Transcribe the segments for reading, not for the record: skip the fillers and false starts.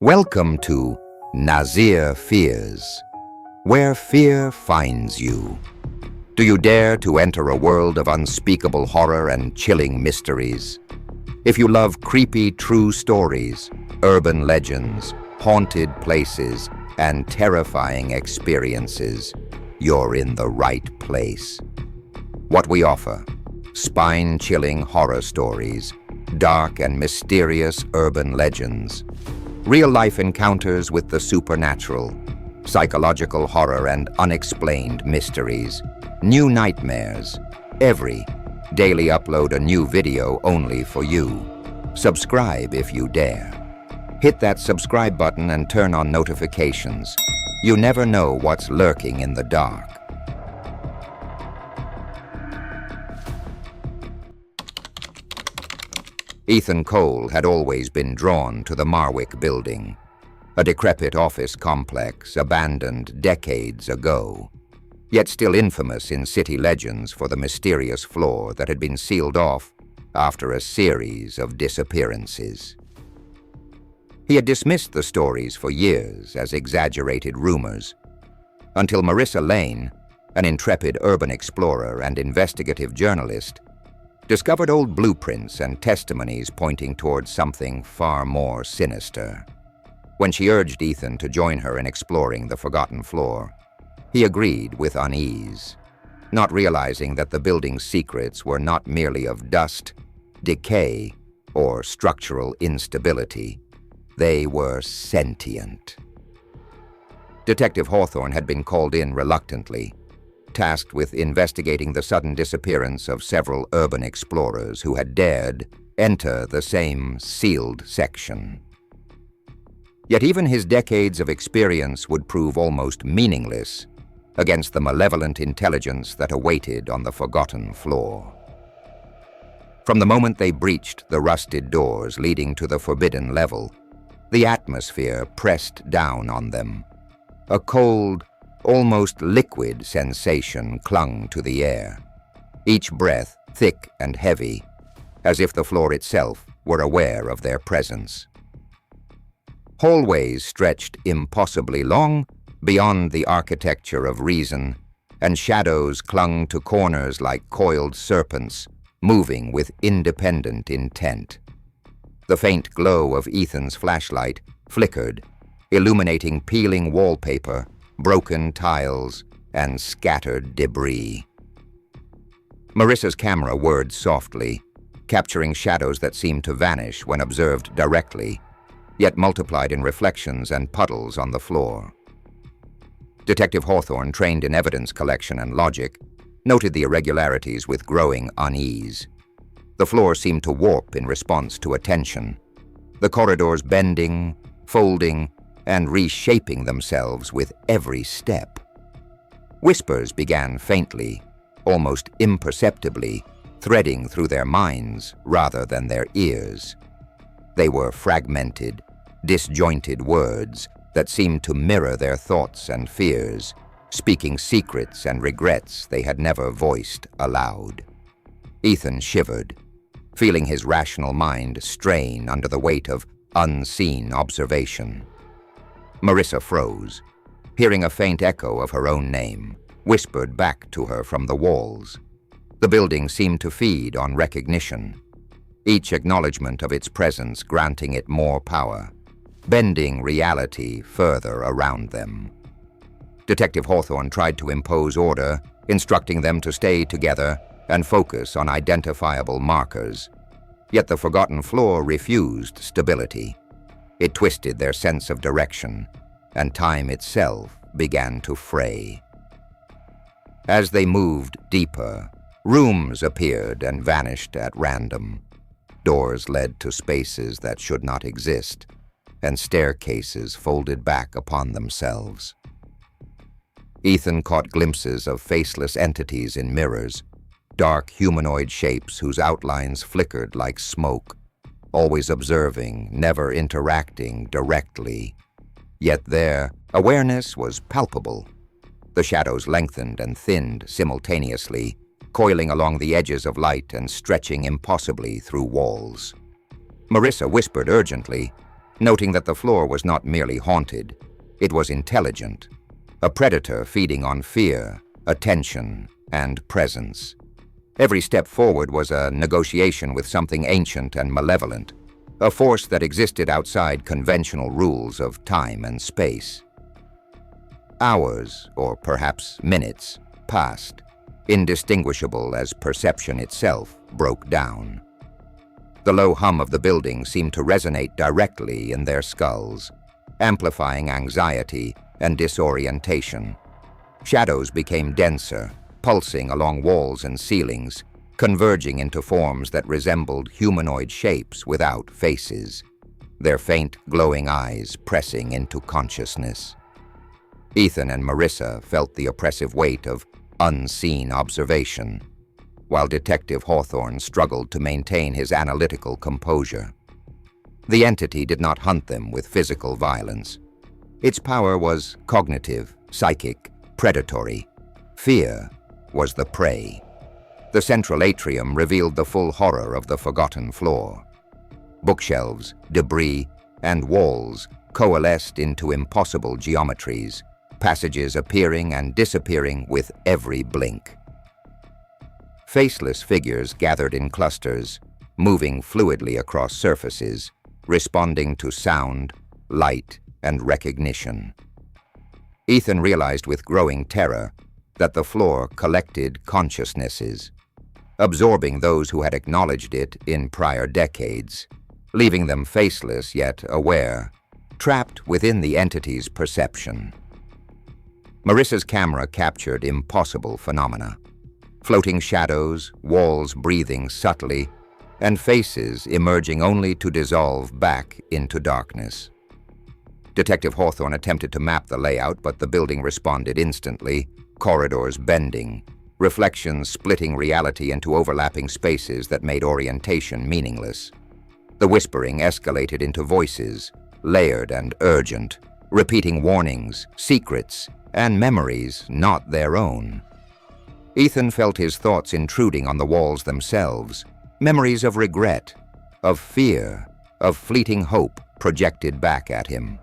Welcome to Nazir Fears, where fear finds you. Do you dare to enter a world of unspeakable horror and chilling mysteries? If you love creepy true stories, urban legends, haunted places, and terrifying experiences, you're in the right place. What we offer: spine-chilling horror stories, dark and mysterious urban legends, real-life encounters with the supernatural, psychological horror and unexplained mysteries, new nightmares. Every daily upload a new video only for you. Subscribe if you dare. Hit that subscribe button and turn on notifications. You never know what's lurking in the dark. Ethan Cole had always been drawn to the Marwick Building, a decrepit office complex abandoned decades ago, yet still infamous in city legends for the mysterious floor that had been sealed off after a series of disappearances. He had dismissed the stories for years as exaggerated rumors, until Marissa Lane, an intrepid urban explorer and investigative journalist, discovered old blueprints and testimonies pointing towards something far more sinister. When she urged Ethan to join her in exploring the forgotten floor, he agreed with unease, not realizing that the building's secrets were not merely of dust, decay, or structural instability. They were sentient. Detective Hawthorne had been called in reluctantly, tasked with investigating the sudden disappearance of several urban explorers who had dared enter the same sealed section. Yet even his decades of experience would prove almost meaningless against the malevolent intelligence that awaited on the forgotten floor. From the moment they breached the rusted doors leading to the forbidden level, the atmosphere pressed down on them. A cold, almost liquid sensation clung to the air, each breath thick and heavy, as if the floor itself were aware of their presence. Hallways stretched impossibly long beyond the architecture of reason, and shadows clung to corners like coiled serpents, moving with independent intent. The faint glow of Ethan's flashlight flickered, illuminating peeling wallpaper, broken tiles, and scattered debris. Marissa's camera whirred softly, capturing shadows that seemed to vanish when observed directly, yet multiplied in reflections and puddles on the floor. Detective Hawthorne, trained in evidence collection and logic, noted the irregularities with growing unease. The floor seemed to warp in response to attention, the corridors bending, folding, and reshaping themselves with every step. Whispers began faintly, almost imperceptibly, threading through their minds rather than their ears. They were fragmented, disjointed words that seemed to mirror their thoughts and fears, speaking secrets and regrets they had never voiced aloud. Ethan shivered, feeling his rational mind strain under the weight of unseen observation. Marissa froze, hearing a faint echo of her own name, whispered back to her from the walls. The building seemed to feed on recognition, each acknowledgement of its presence granting it more power, bending reality further around them. Detective Hawthorne tried to impose order, instructing them to stay together and focus on identifiable markers. Yet the forgotten floor refused stability. It twisted their sense of direction, and time itself began to fray. As they moved deeper, rooms appeared and vanished at random. Doors led to spaces that should not exist, and staircases folded back upon themselves. Ethan caught glimpses of faceless entities in mirrors, dark humanoid shapes whose outlines flickered like smoke, always observing, never interacting directly. Yet their awareness was palpable. The shadows lengthened and thinned simultaneously, coiling along the edges of light and stretching impossibly through walls. Marissa whispered urgently, noting that the floor was not merely haunted, it was intelligent, a predator feeding on fear, attention, and presence. Every step forward was a negotiation with something ancient and malevolent, a force that existed outside conventional rules of time and space. Hours, or perhaps minutes, passed, indistinguishable as perception itself broke down. The low hum of the building seemed to resonate directly in their skulls, amplifying anxiety and disorientation. Shadows became denser, pulsing along walls and ceilings, converging into forms that resembled humanoid shapes without faces, their faint, glowing eyes pressing into consciousness. Ethan and Marissa felt the oppressive weight of unseen observation, while Detective Hawthorne struggled to maintain his analytical composure. The entity did not hunt them with physical violence. Its power was cognitive, psychic, predatory. Fear was the prey. The central atrium revealed the full horror of the forgotten floor. Bookshelves, debris, and walls coalesced into impossible geometries, passages appearing and disappearing with every blink. Faceless figures gathered in clusters, moving fluidly across surfaces, responding to sound, light, and recognition. Ethan realized with growing terror that the floor collected consciousnesses, absorbing those who had acknowledged it in prior decades, leaving them faceless yet aware, trapped within the entity's perception. Marissa's camera captured impossible phenomena: floating shadows, walls breathing subtly, and faces emerging only to dissolve back into darkness. Detective Hawthorne attempted to map the layout, but the building responded instantly, corridors bending, reflections splitting reality into overlapping spaces that made orientation meaningless. The whispering escalated into voices, layered and urgent, repeating warnings, secrets, and memories not their own. Ethan felt his thoughts intruding on the walls themselves, memories of regret, of fear, of fleeting hope projected back at him.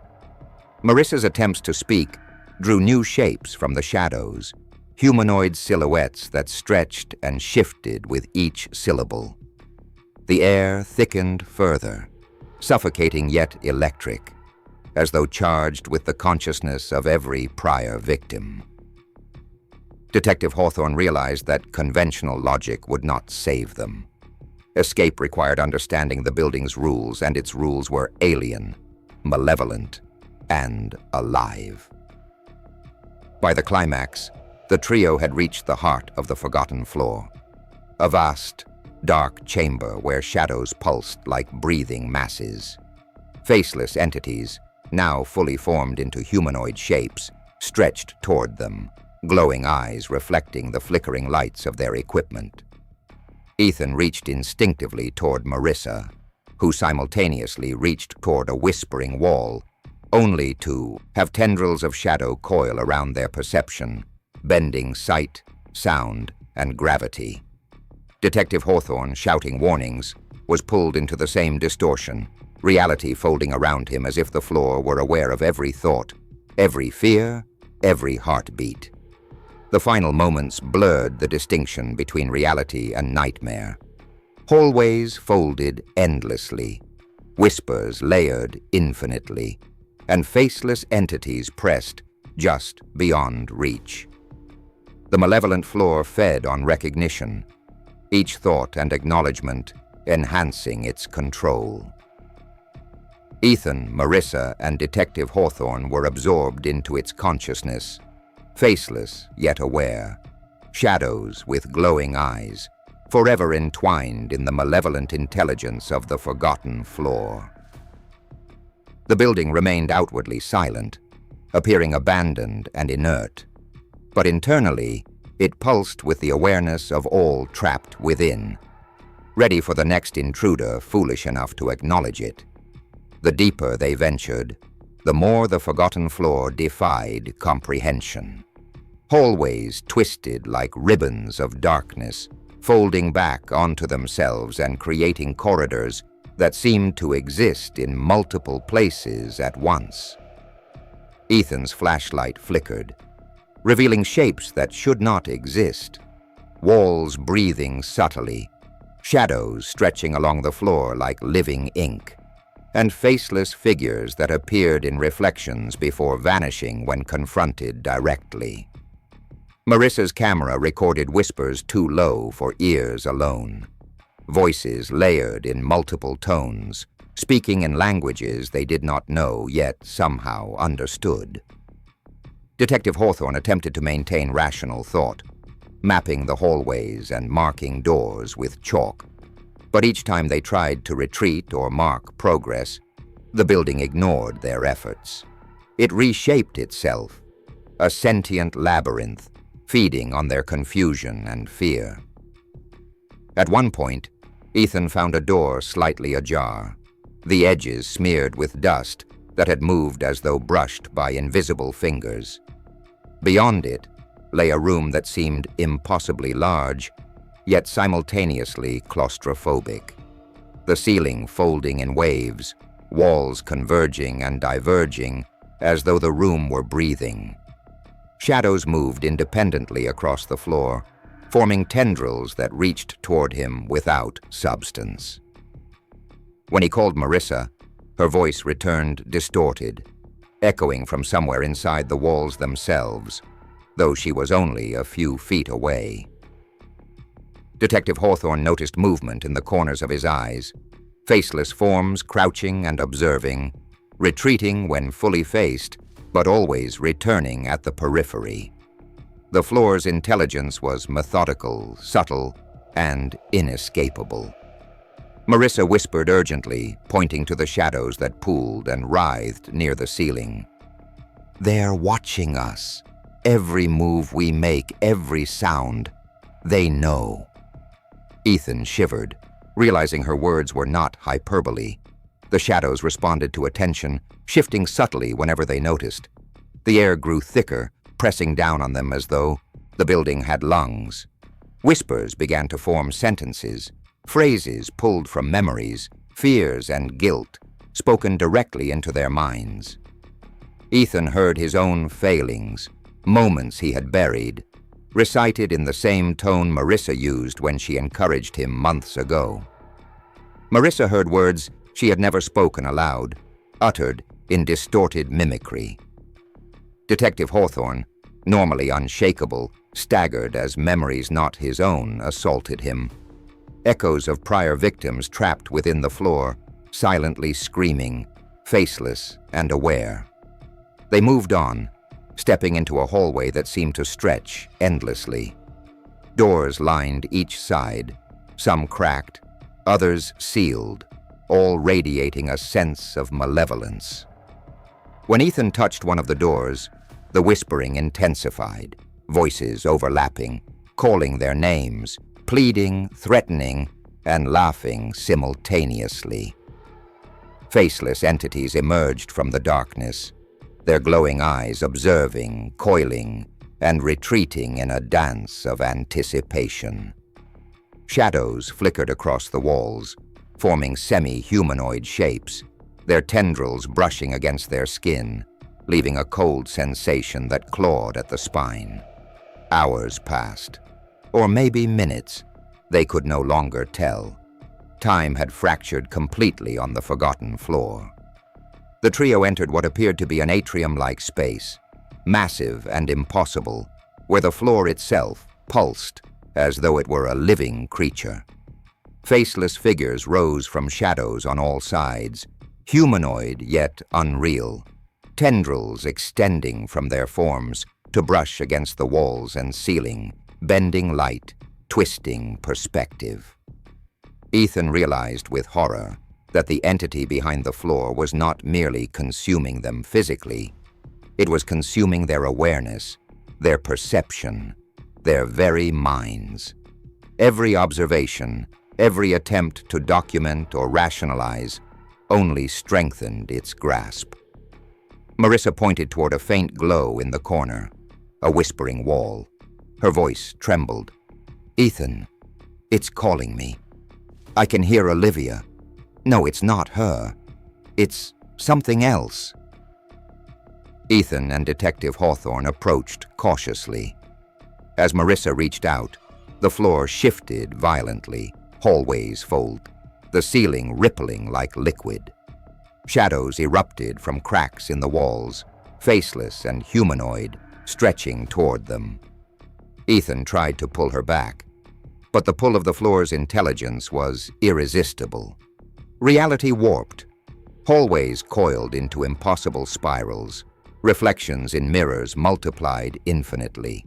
Marissa's attempts to speak drew new shapes from the shadows, humanoid silhouettes that stretched and shifted with each syllable. The air thickened further, suffocating yet electric, as though charged with the consciousness of every prior victim. Detective Hawthorne realized that conventional logic would not save them. Escape required understanding the building's rules, and its rules were alien, malevolent, and alive. By the climax, the trio had reached the heart of the forgotten floor, a vast, dark chamber where shadows pulsed like breathing masses. Faceless entities, now fully formed into humanoid shapes, stretched toward them, glowing eyes reflecting the flickering lights of their equipment. Ethan reached instinctively toward Marissa, who simultaneously reached toward a whispering wall, only to have tendrils of shadow coil around their perception, bending sight, sound, and gravity. Detective Hawthorne, shouting warnings, was pulled into the same distortion, reality folding around him as if the floor were aware of every thought, every fear, every heartbeat. The final moments blurred the distinction between reality and nightmare. Hallways folded endlessly, whispers layered infinitely, and faceless entities pressed just beyond reach. The malevolent floor fed on recognition, each thought and acknowledgement enhancing its control. Ethan, Marissa, and Detective Hawthorne were absorbed into its consciousness, faceless yet aware, shadows with glowing eyes, forever entwined in the malevolent intelligence of the forgotten floor. The building remained outwardly silent, appearing abandoned and inert, but internally it pulsed with the awareness of all trapped within, ready for the next intruder foolish enough to acknowledge it. The deeper they ventured, the more the forgotten floor defied comprehension. Hallways twisted like ribbons of darkness, folding back onto themselves and creating corridors that seemed to exist in multiple places at once. Ethan's flashlight flickered, revealing shapes that should not exist, walls breathing subtly, shadows stretching along the floor like living ink, and faceless figures that appeared in reflections before vanishing when confronted directly. Marissa's camera recorded whispers too low for ears alone, voices layered in multiple tones, speaking in languages they did not know yet somehow understood. Detective Hawthorne attempted to maintain rational thought, mapping the hallways and marking doors with chalk. But each time they tried to retreat or mark progress, the building ignored their efforts. It reshaped itself, a sentient labyrinth, feeding on their confusion and fear. At one point, Ethan found a door slightly ajar, the edges smeared with dust that had moved as though brushed by invisible fingers. Beyond it lay a room that seemed impossibly large, yet simultaneously claustrophobic. The ceiling folding in waves, walls converging and diverging as though the room were breathing. Shadows moved independently across the floor, forming tendrils that reached toward him without substance. When he called Marissa, her voice returned distorted, echoing from somewhere inside the walls themselves, though she was only a few feet away. Detective Hawthorne noticed movement in the corners of his eyes, faceless forms crouching and observing, retreating when fully faced, but always returning at the periphery. The floor's intelligence was methodical, subtle, and inescapable. Marissa whispered urgently, pointing to the shadows that pooled and writhed near the ceiling. "They're watching us. Every move we make, every sound. They know." Ethan shivered, realizing her words were not hyperbole. The shadows responded to attention, shifting subtly whenever they noticed. The air grew thicker, pressing down on them as though the building had lungs. Whispers began to form sentences, phrases pulled from memories, fears and guilt, spoken directly into their minds. Ethan heard his own failings, moments he had buried, recited in the same tone Marissa used when she encouraged him months ago. Marissa heard words she had never spoken aloud, uttered in distorted mimicry. Detective Hawthorne, normally unshakable, staggered as memories not his own assaulted him. Echoes of prior victims trapped within the floor, silently screaming, faceless and aware. They moved on, stepping into a hallway that seemed to stretch endlessly. Doors lined each side, some cracked, others sealed, all radiating a sense of malevolence. When Ethan touched one of the doors, the whispering intensified, voices overlapping, calling their names, pleading, threatening, and laughing simultaneously. Faceless entities emerged from the darkness, their glowing eyes observing, coiling, and retreating in a dance of anticipation. Shadows flickered across the walls, forming semi-humanoid shapes, their tendrils brushing against their skin, leaving a cold sensation that clawed at the spine. Hours passed, or maybe minutes. They could no longer tell. Time had fractured completely on the forgotten floor. The trio entered what appeared to be an atrium-like space, massive and impossible, where the floor itself pulsed as though it were a living creature. Faceless figures rose from shadows on all sides, humanoid yet unreal, tendrils extending from their forms to brush against the walls and ceiling, bending light, twisting perspective. Ethan realized with horror that the entity behind the floor was not merely consuming them physically, it was consuming their awareness, their perception, their very minds. Every observation, every attempt to document or rationalize only strengthened its grasp. Marissa pointed toward a faint glow in the corner, a whispering wall. Her voice trembled. "Ethan, it's calling me. I can hear Olivia. No, it's not her. It's something else. Ethan and Detective Hawthorne approached cautiously. As Marissa reached out, the floor shifted violently, hallways fold, the ceiling rippling like liquid. Shadows erupted from cracks in the walls, faceless and humanoid, stretching toward them. Ethan tried to pull her back, but the pull of the floor's intelligence was irresistible. Reality warped. Hallways coiled into impossible spirals, reflections in mirrors multiplied infinitely,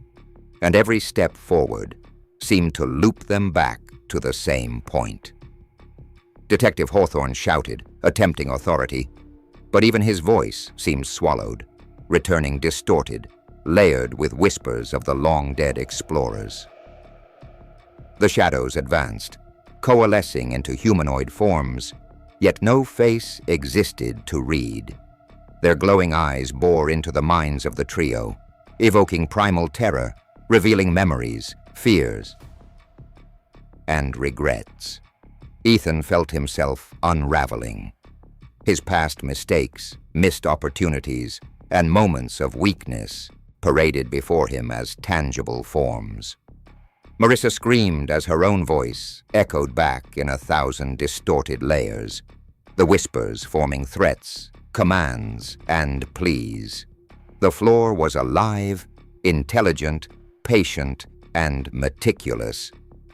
and every step forward seemed to loop them back to the same point. Detective Hawthorne shouted, attempting authority, but even his voice seemed swallowed, returning distorted, layered with whispers of the long-dead explorers. The shadows advanced, coalescing into humanoid forms, yet no face existed to read. Their glowing eyes bore into the minds of the trio, evoking primal terror, revealing memories, fears, and regrets. Ethan felt himself unraveling. His past mistakes, missed opportunities, and moments of weakness paraded before him as tangible forms. Marissa screamed as her own voice echoed back in 1,000 distorted layers, the whispers forming threats, commands, and pleas. The floor was alive, intelligent, patient, and meticulous.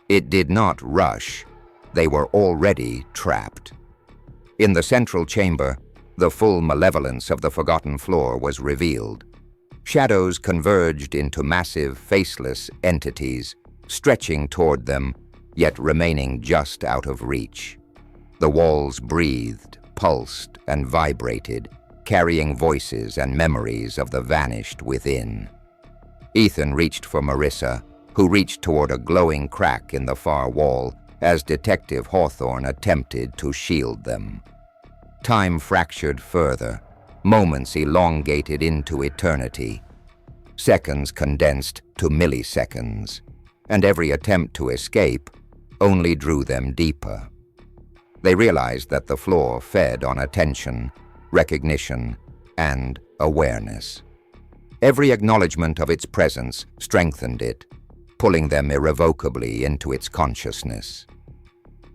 It did not rush. They were already trapped. In the central chamber, the full malevolence of the forgotten floor was revealed. Shadows converged into massive, faceless entities, stretching toward them, yet remaining just out of reach. The walls breathed, pulsed, and vibrated, carrying voices and memories of the vanished within. Ethan reached for Marissa, who reached toward a glowing crack in the far wall as Detective Hawthorne attempted to shield them. Time fractured further, moments elongated into eternity. Seconds condensed to milliseconds, and every attempt to escape only drew them deeper. They realized that the floor fed on attention, recognition, and awareness. Every acknowledgement of its presence strengthened it, pulling them irrevocably into its consciousness.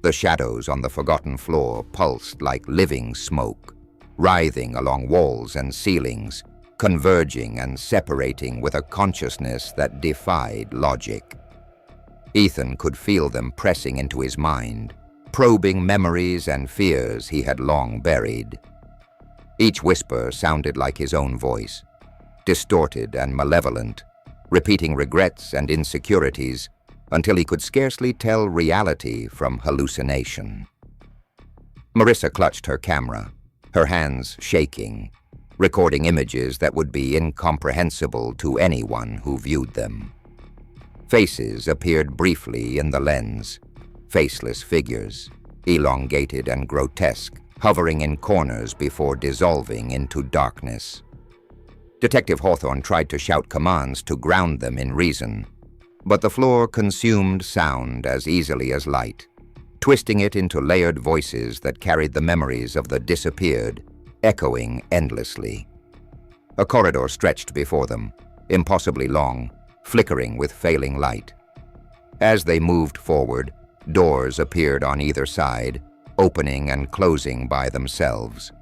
The shadows on the forgotten floor pulsed like living smoke, writhing along walls and ceilings, converging and separating with a consciousness that defied logic. Ethan could feel them pressing into his mind, probing memories and fears he had long buried. Each whisper sounded like his own voice, distorted and malevolent, repeating regrets and insecurities until he could scarcely tell reality from hallucination. Marissa clutched her camera, her hands shaking, recording images that would be incomprehensible to anyone who viewed them. Faces appeared briefly in the lens, faceless figures, elongated and grotesque, hovering in corners before dissolving into darkness. Detective Hawthorne tried to shout commands to ground them in reason, but the floor consumed sound as easily as light, twisting it into layered voices that carried the memories of the disappeared, echoing endlessly. A corridor stretched before them, impossibly long, flickering with failing light. As they moved forward, doors appeared on either side, opening and closing by themselves.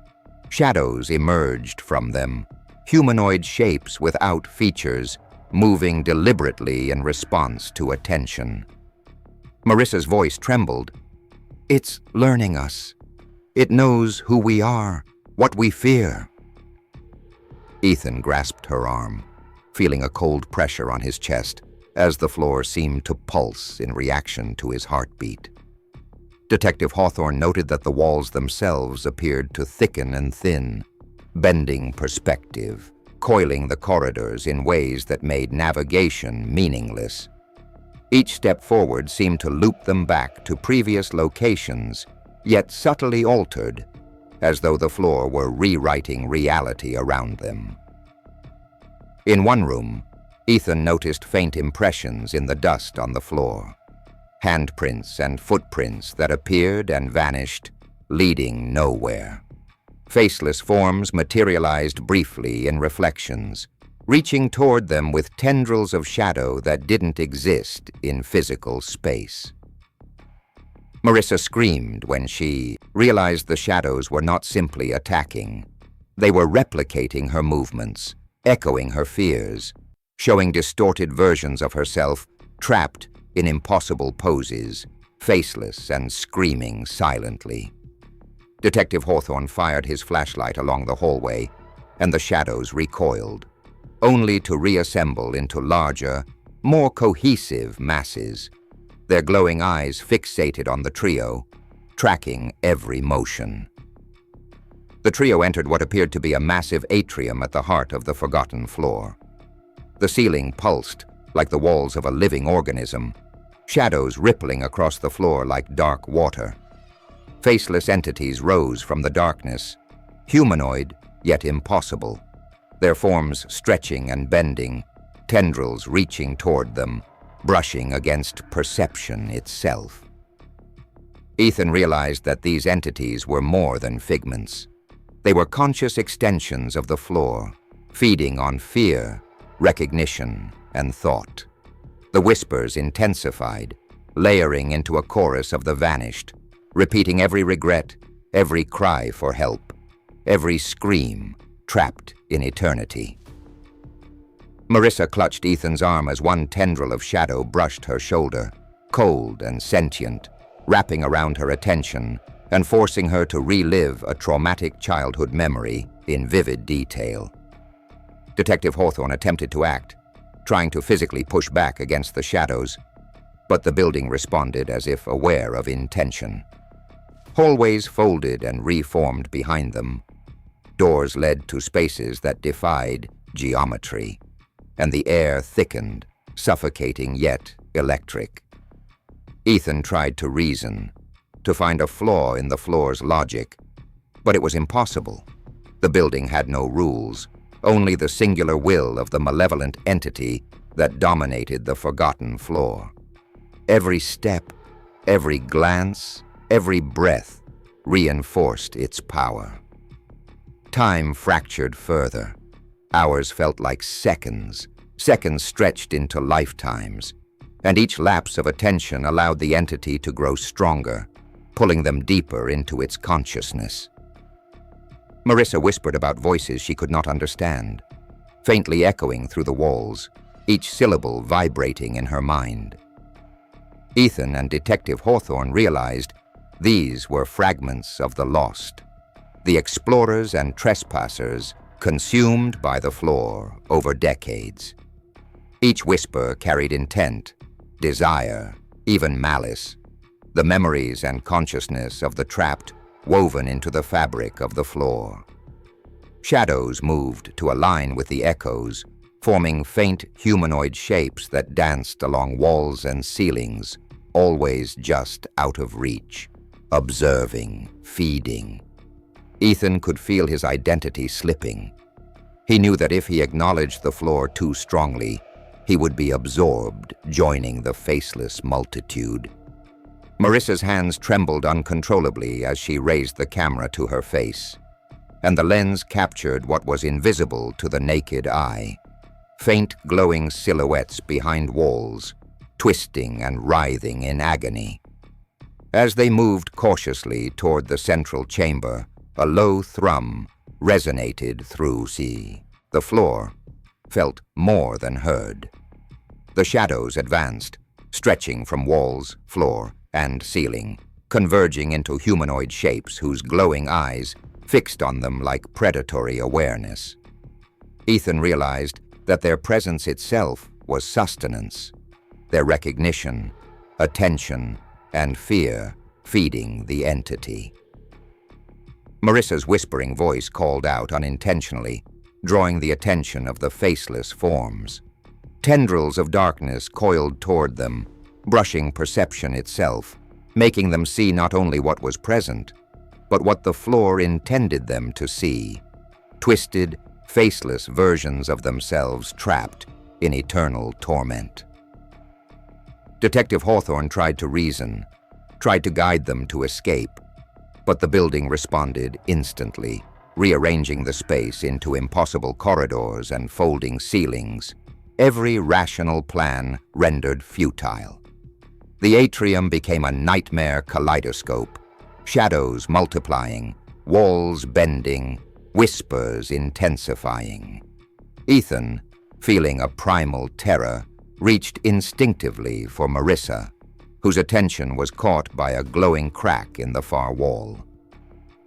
Shadows emerged from them, humanoid shapes without features, moving deliberately in response to attention. Marissa's voice trembled. "It's learning us. It knows who we are, what we fear." Ethan grasped her arm, feeling a cold pressure on his chest as the floor seemed to pulse in reaction to his heartbeat. Detective Hawthorne noted that the walls themselves appeared to thicken and thin, bending perspective, coiling the corridors in ways that made navigation meaningless. Each step forward seemed to loop them back to previous locations, yet subtly altered, as though the floor were rewriting reality around them. In one room, Ethan noticed faint impressions in the dust on the floor, handprints and footprints that appeared and vanished, leading nowhere. Faceless forms materialized briefly in reflections, reaching toward them with tendrils of shadow that didn't exist in physical space. Marissa screamed when she realized the shadows were not simply attacking. They were replicating her movements, echoing her fears, showing distorted versions of herself trapped in impossible poses, faceless and screaming silently. Detective Hawthorne fired his flashlight along the hallway, and the shadows recoiled, only to reassemble into larger, more cohesive masses, their glowing eyes fixated on the trio, tracking every motion. The trio entered what appeared to be a massive atrium at the heart of the forgotten floor. The ceiling pulsed like the walls of a living organism, shadows rippling across the floor like dark water. Faceless entities rose from the darkness, humanoid yet impossible, their forms stretching and bending, tendrils reaching toward them, brushing against perception itself. Ethan realized that these entities were more than figments. They were conscious extensions of the floor, feeding on fear, recognition, and thought. The whispers intensified, layering into a chorus of the vanished, repeating every regret, every cry for help, every scream trapped in eternity. Marissa clutched Ethan's arm as one tendril of shadow brushed her shoulder, cold and sentient, wrapping around her attention and forcing her to relive a traumatic childhood memory in vivid detail. Detective Hawthorne attempted to act, trying to physically push back against the shadows, but the building responded as if aware of intention. Hallways folded and reformed behind them. Doors led to spaces that defied geometry, and the air thickened, suffocating yet electric. Ethan tried to reason, to find a flaw in the floor's logic, but it was impossible. The building had no rules, only the singular will of the malevolent entity that dominated the forgotten floor. Every step, every glance, every breath reinforced its power. Time fractured further. Hours felt like seconds, seconds stretched into lifetimes, and each lapse of attention allowed the entity to grow stronger, pulling them deeper into its consciousness. Marissa whispered about voices she could not understand, faintly echoing through the walls, each syllable vibrating in her mind. Ethan and Detective Hawthorne realized these were fragments of the lost, the explorers and trespassers consumed by the floor over decades. Each whisper carried intent, desire, even malice, the memories and consciousness of the trapped woven into the fabric of the floor. Shadows moved to align with the echoes, forming faint humanoid shapes that danced along walls and ceilings, always just out of reach, observing, feeding. Ethan could feel his identity slipping. He knew that if he acknowledged the floor too strongly, he would be absorbed, joining the faceless multitude. Marissa's hands trembled uncontrollably as she raised the camera to her face, and the lens captured what was invisible to the naked eye. Faint glowing silhouettes behind walls, twisting and writhing in agony. As they moved cautiously toward the central chamber, a low thrum resonated through the floor, felt more than heard. The shadows advanced, stretching from walls, floor, and ceiling, converging into humanoid shapes whose glowing eyes fixed on them like predatory awareness. Ethan realized that their presence itself was sustenance, their recognition, attention, and fear feeding the entity. Marissa's whispering voice called out unintentionally, drawing the attention of the faceless forms. Tendrils of darkness coiled toward them, brushing perception itself, making them see not only what was present, but what the floor intended them to see. Twisted, faceless versions of themselves trapped in eternal torment. Detective Hawthorne tried to reason, tried to guide them to escape, But the building responded instantly, rearranging the space into impossible corridors and folding ceilings, every rational plan rendered futile. The atrium became a nightmare kaleidoscope, shadows multiplying, walls bending, whispers intensifying. Ethan, feeling a primal terror, reached instinctively for Marissa, whose attention was caught by a glowing crack in the far wall.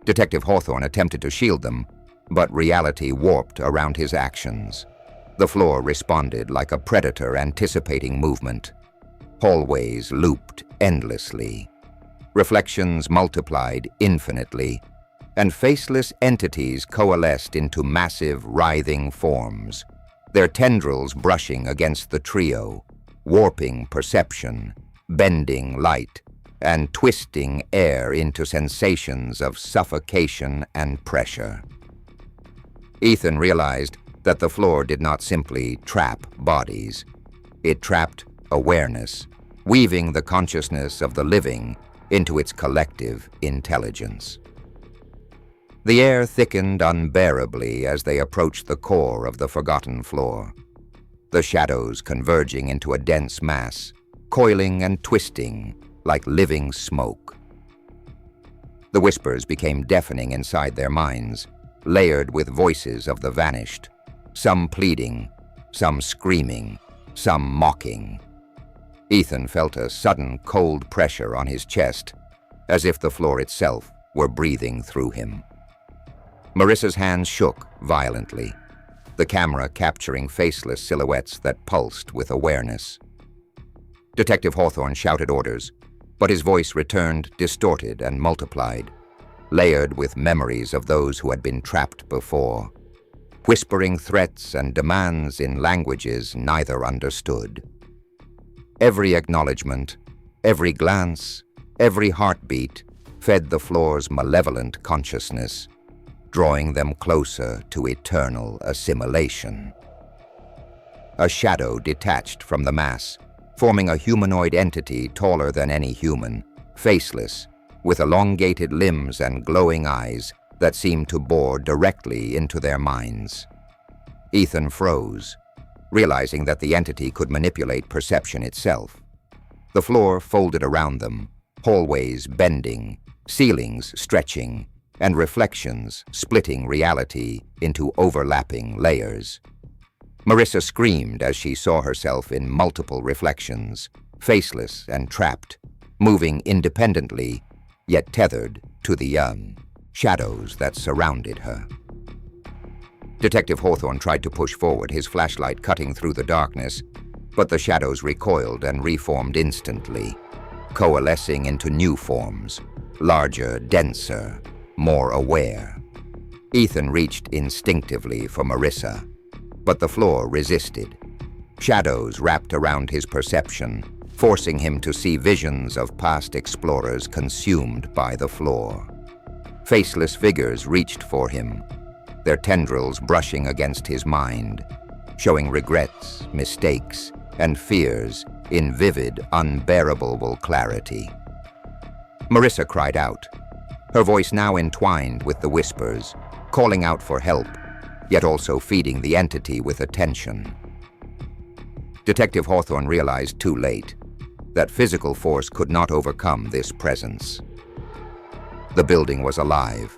Detective Hawthorne attempted to shield them, but reality warped around his actions. The floor responded like a predator anticipating movement. Hallways looped endlessly. Reflections multiplied infinitely, and faceless entities coalesced into massive, writhing forms, their tendrils brushing against the trio, warping perception, bending light, and twisting air into sensations of suffocation and pressure. Ethan realized that the floor did not simply trap bodies. It trapped awareness, weaving the consciousness of the living into its collective intelligence. The air thickened unbearably as they approached the core of the forgotten floor, the shadows converging into a dense mass, coiling and twisting like living smoke. The whispers became deafening inside their minds, layered with voices of the vanished, some pleading, some screaming, some mocking. Ethan felt a sudden cold pressure on his chest, as if the floor itself were breathing through him. Marissa's hands shook violently, the camera capturing faceless silhouettes that pulsed with awareness. Detective Hawthorne shouted orders, but his voice returned distorted and multiplied, layered with memories of those who had been trapped before, whispering threats and demands in languages neither understood. Every acknowledgement, every glance, every heartbeat fed the floor's malevolent consciousness, drawing them closer to eternal assimilation. A shadow detached from the mass, forming a humanoid entity taller than any human, faceless, with elongated limbs and glowing eyes that seemed to bore directly into their minds. Ethan froze, realizing that the entity could manipulate perception itself. The floor folded around them, hallways bending, ceilings stretching, and reflections splitting reality into overlapping layers. Marissa screamed as she saw herself in multiple reflections, faceless and trapped, moving independently, yet tethered to the shadows that surrounded her. Detective Hawthorne tried to push forward, his flashlight cutting through the darkness, but the shadows recoiled and reformed instantly, coalescing into new forms, larger, denser, more aware. Ethan reached instinctively for Marissa, but the floor resisted. Shadows wrapped around his perception, forcing him to see visions of past explorers consumed by the floor. Faceless figures reached for him, their tendrils brushing against his mind, showing regrets, mistakes, and fears in vivid, unbearable clarity. Marissa cried out, her voice now entwined with the whispers, calling out for help, yet also feeding the entity with attention. Detective Hawthorne realized too late that physical force could not overcome this presence. The building was alive,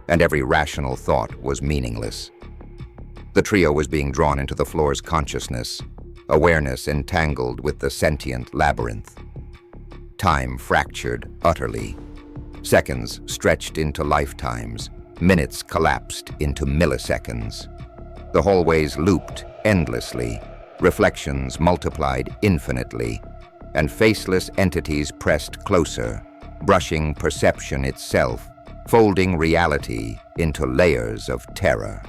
and every rational thought was meaningless. The trio was being drawn into the floor's consciousness, awareness entangled with the sentient labyrinth. Time fractured utterly. Seconds stretched into lifetimes, minutes collapsed into milliseconds. The hallways looped endlessly, reflections multiplied infinitely, and faceless entities pressed closer, brushing perception itself, folding reality into layers of terror.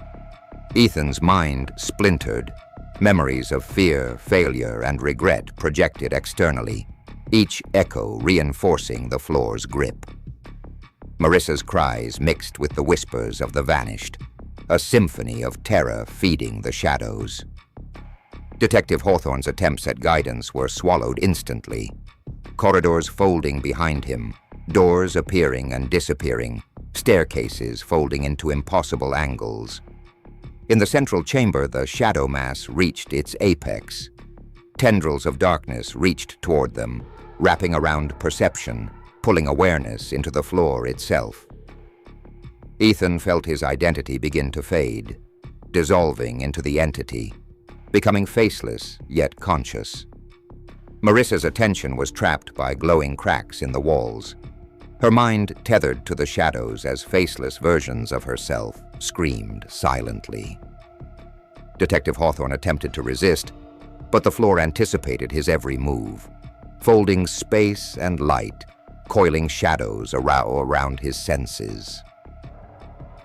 Ethan's mind splintered, memories of fear, failure, and regret projected externally, each echo reinforcing the floor's grip. Marissa's cries mixed with the whispers of the vanished, a symphony of terror feeding the shadows. Detective Hawthorne's attempts at guidance were swallowed instantly, corridors folding behind him, doors appearing and disappearing, staircases folding into impossible angles. In the central chamber, the shadow mass reached its apex. Tendrils of darkness reached toward them, wrapping around perception, pulling awareness into the floor itself. Ethan felt his identity begin to fade, dissolving into the entity, becoming faceless yet conscious. Marissa's attention was trapped by glowing cracks in the walls. Her mind tethered to the shadows as faceless versions of herself screamed silently. Detective Hawthorne attempted to resist, but the floor anticipated his every move, folding space and light, coiling shadows around his senses.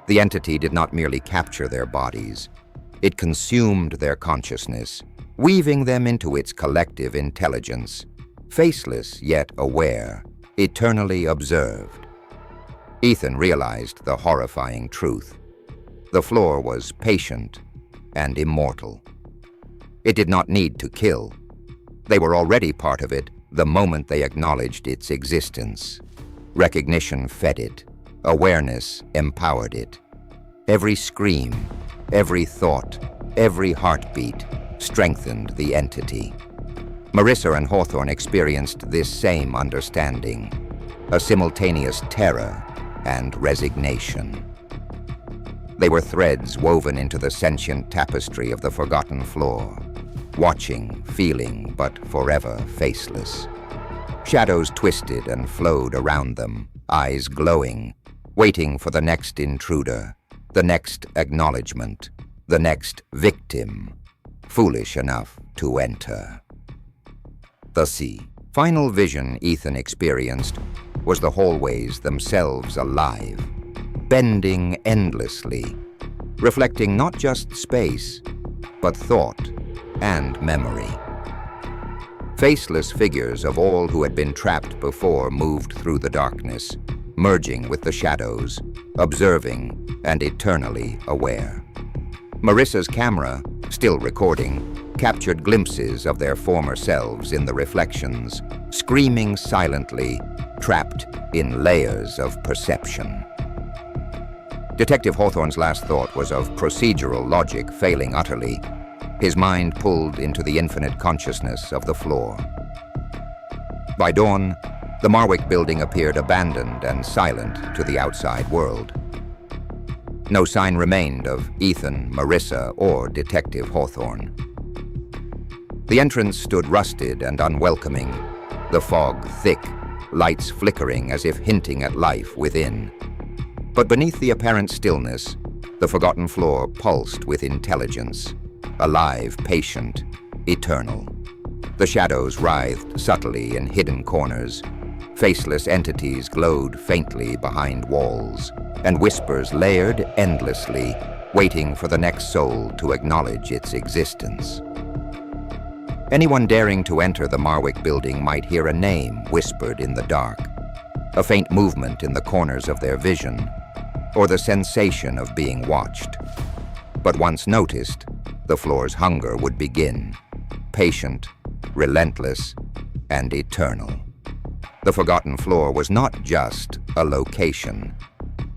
The entity did not merely capture their bodies. It consumed their consciousness, weaving them into its collective intelligence, faceless yet aware, eternally observed. Ethan realized the horrifying truth. The floor was patient and immortal. It did not need to kill. They were already part of it the moment they acknowledged its existence. Recognition fed it. Awareness empowered it. Every scream, every thought, every heartbeat strengthened the entity. Marissa and Hawthorne experienced this same understanding, a simultaneous terror and resignation. They were threads woven into the sentient tapestry of the forgotten floor, watching, feeling, but forever faceless. Shadows twisted and flowed around them, eyes glowing, waiting for the next intruder, the next acknowledgement, the next victim, foolish enough to enter. The final vision Ethan experienced was the hallways themselves alive, bending endlessly, reflecting not just space, but thought and memory. Faceless figures of all who had been trapped before moved through the darkness, merging with the shadows, observing and eternally aware. Marissa's camera, still recording, captured glimpses of their former selves in the reflections, screaming silently, trapped in layers of perception. Detective Hawthorne's last thought was of procedural logic failing utterly, his mind pulled into the infinite consciousness of the floor. By dawn, the Marwick Building appeared abandoned and silent to the outside world. No sign remained of Ethan, Marissa, or Detective Hawthorne. The entrance stood rusted and unwelcoming, the fog thick, lights flickering as if hinting at life within. But beneath the apparent stillness, the forgotten floor pulsed with intelligence, alive, patient, eternal. The shadows writhed subtly in hidden corners. Faceless entities glowed faintly behind walls, and whispers layered endlessly, waiting for the next soul to acknowledge its existence. Anyone daring to enter the Marwick Building might hear a name whispered in the dark, a faint movement in the corners of their vision, or the sensation of being watched. But once noticed, the floor's hunger would begin, patient, relentless, and eternal. The forgotten floor was not just a location.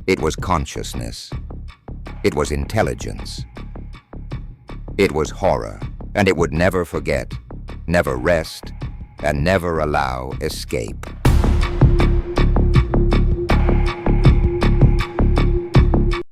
It was consciousness. It was intelligence. It was horror, and it would never forget, never rest, and never allow escape.